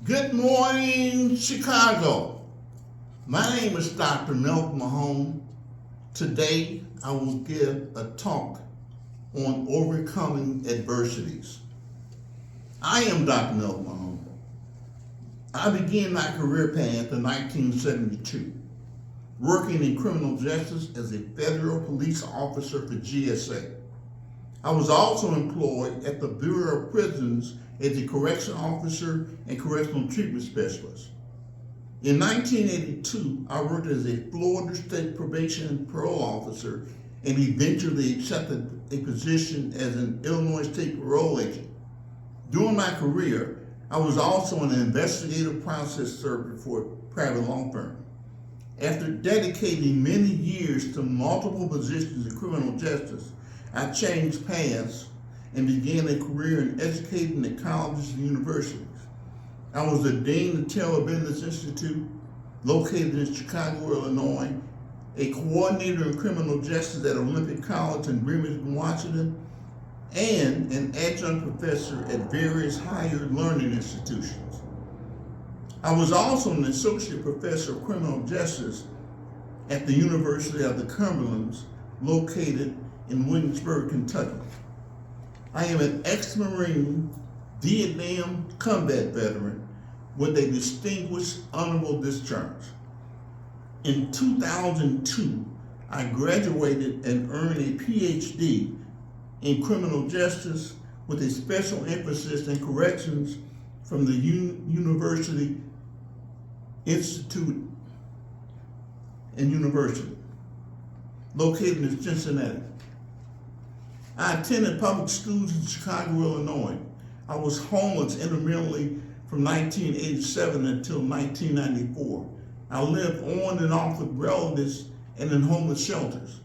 Good morning, Chicago. My name is Dr. Milton Mahone. Today, I will give a talk on overcoming adversities. I am Dr. Milton Mahone. I began my career path in 1972, working in criminal justice as a federal police officer for GSA. I was also employed at the Bureau of Prisons as a correction officer and correctional treatment specialist. In 1982, I worked as a Florida State probation and parole officer and eventually accepted a position as an Illinois State parole agent. During my career, I was also an investigative process server for a private law firm. After dedicating many years to multiple positions in criminal justice, I changed paths and began a career in educating at colleges and universities. I was the dean of Taylor Business Institute, located in Chicago, Illinois, a coordinator in criminal justice at Olympic College in Bremerton, Washington, and an adjunct professor at various higher learning institutions. I was also an associate professor of criminal justice at the University of the Cumberlands, located in Williamsburg, Kentucky. I am an ex-Marine, Vietnam combat veteran with a distinguished honorable discharge. In 2002, I graduated and earned a PhD in criminal justice with a special emphasis in corrections from the University Institute and University, located in Cincinnati. I attended public schools in Chicago, Illinois. I was homeless intermittently from 1987 until 1994. I lived on and off with relatives and in homeless shelters.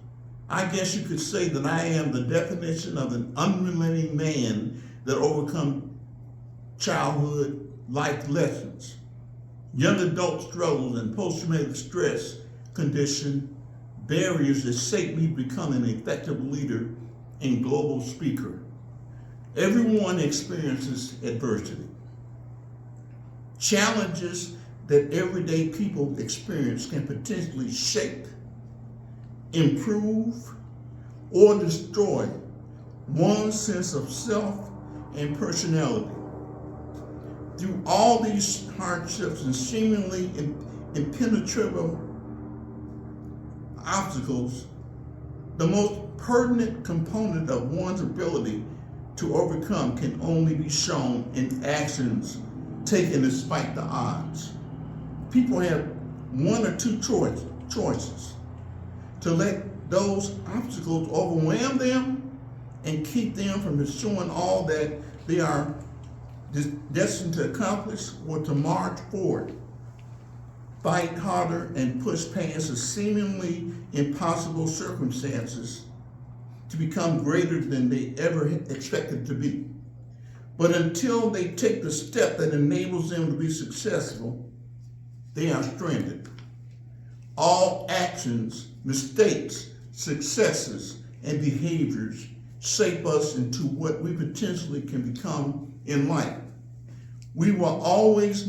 I guess you could say that I am the definition of an unrelenting man that overcomes childhood life lessons, young adult struggles, and post-traumatic stress condition barriers that shape me to become an effective leader and global speaker. Everyone experiences adversity. Challenges that everyday people experience can potentially shape, improve, or destroy one's sense of self and personality. Through all these hardships and seemingly impenetrable obstacles, the most pertinent component of one's ability to overcome can only be shown in actions taken despite the odds. People have one or two choices: to let those obstacles overwhelm them and keep them from pursuing all that they are destined to accomplish, or to march forward, fight harder, and push past the seemingly impossible circumstances to become greater than they ever expected to be. But until they take the step that enables them to be successful, they are stranded. All actions, mistakes, successes, and behaviors shape us into what we potentially can become in life. What will always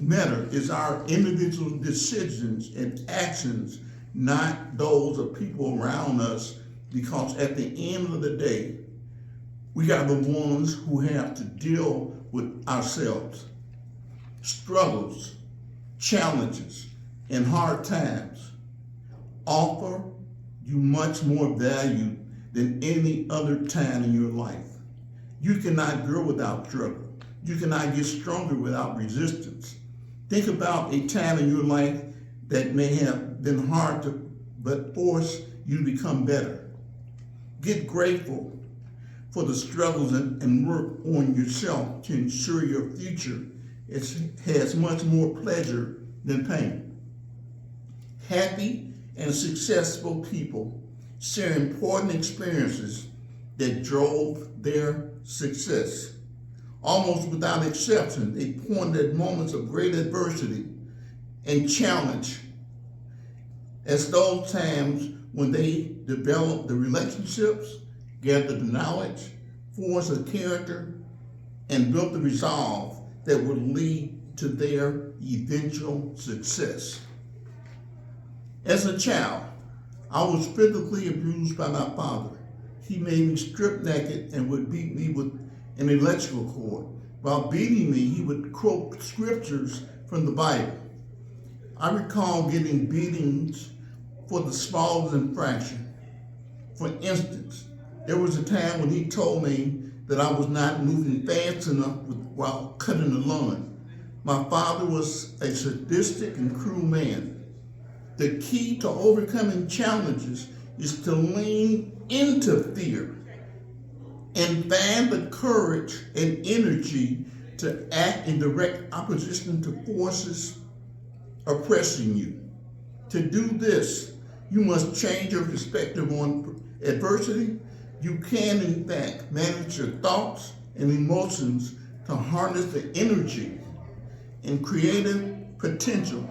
matter is our individual decisions and actions, not those of people around us, because at the end of the day, we are the ones who have to deal with ourselves. Struggles, challenges, and hard times offer you much more value than any other time in your life. You cannot grow without struggle. You cannot get stronger without resistance. Think about a time in your life that may have been hard but force you to become better. Get grateful for the struggles and work on yourself to ensure your future has much more pleasure than pain. Happy and successful people share important experiences that drove their success. Almost without exception, they pointed at moments of great adversity and challenge as those times when they developed the relationships, gathered the knowledge, forged the character, and built the resolve that would lead to their eventual success. As a child, I was physically abused by my father. He made me strip naked and would beat me with an electrical cord. While beating me, he would quote scriptures from the Bible. I recall getting beatings for the smallest infraction. For instance, there was a time when he told me that I was not moving fast enough while cutting the lawn. My father was a sadistic and cruel man. The key to overcoming challenges is to lean into fear and find the courage and energy to act in direct opposition to forces oppressing you. To do this, you must change your perspective on adversity. You can, in fact, manage your thoughts and emotions to harness the energy and creative potential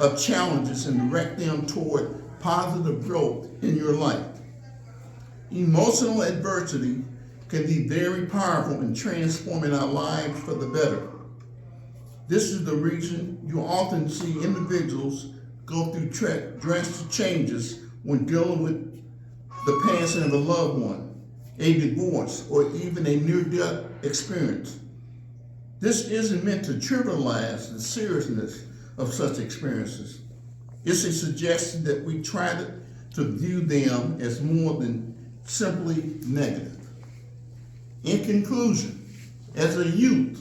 of challenges and direct them toward positive growth in your life. Emotional adversity can be very powerful in transforming our lives for the better. This is the reason you often see individuals go through drastic changes when dealing with the passing of a loved one, a divorce, or even a near-death experience. This isn't meant to trivialize the seriousness of such experiences. It's a suggestion that we try to view them as more than simply negative. In conclusion, as a youth,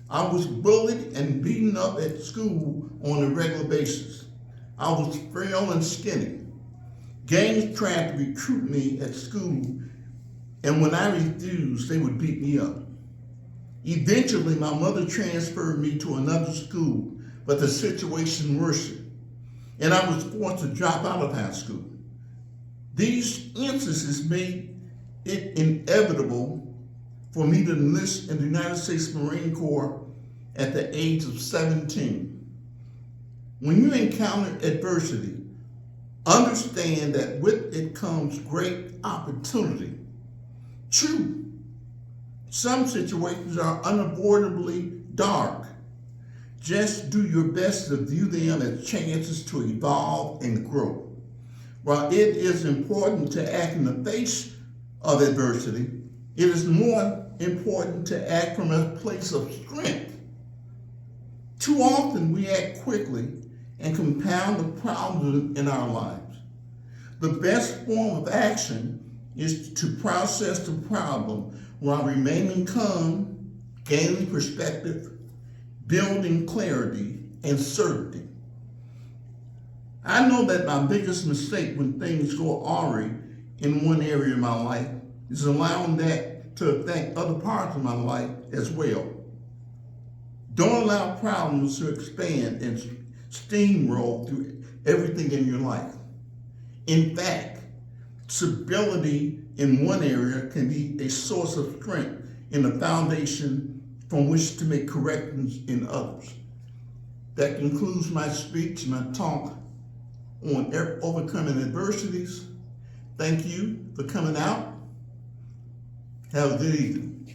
I was bullied and beaten up at school on a regular basis. I was frail and skinny. Gangs tried to recruit me at school, and when I refused, they would beat me up. Eventually, my mother transferred me to another school, but the situation worsened, and I was forced to drop out of high school. These instances made it inevitable for me to enlist in the United States Marine Corps at the age of 17. When you encounter adversity, understand that with it comes great opportunity. True, some situations are unavoidably dark. Just do your best to view them as chances to evolve and grow. While it is important to act in the face of adversity, it is more important to act from a place of strength. Too often we act quickly and compound the problems in our lives. The best form of action is to process the problem while remaining calm, gaining perspective, building clarity and certainty. I know that my biggest mistake when things go awry in one area of my life is allowing that to affect other parts of my life as well. Don't allow problems to expand and steamroll through everything in your life. In fact, stability in one area can be a source of strength and a foundation from which to make corrections in others. That concludes my speech, my talk on overcoming adversities. Thank you for coming out. Have a good evening.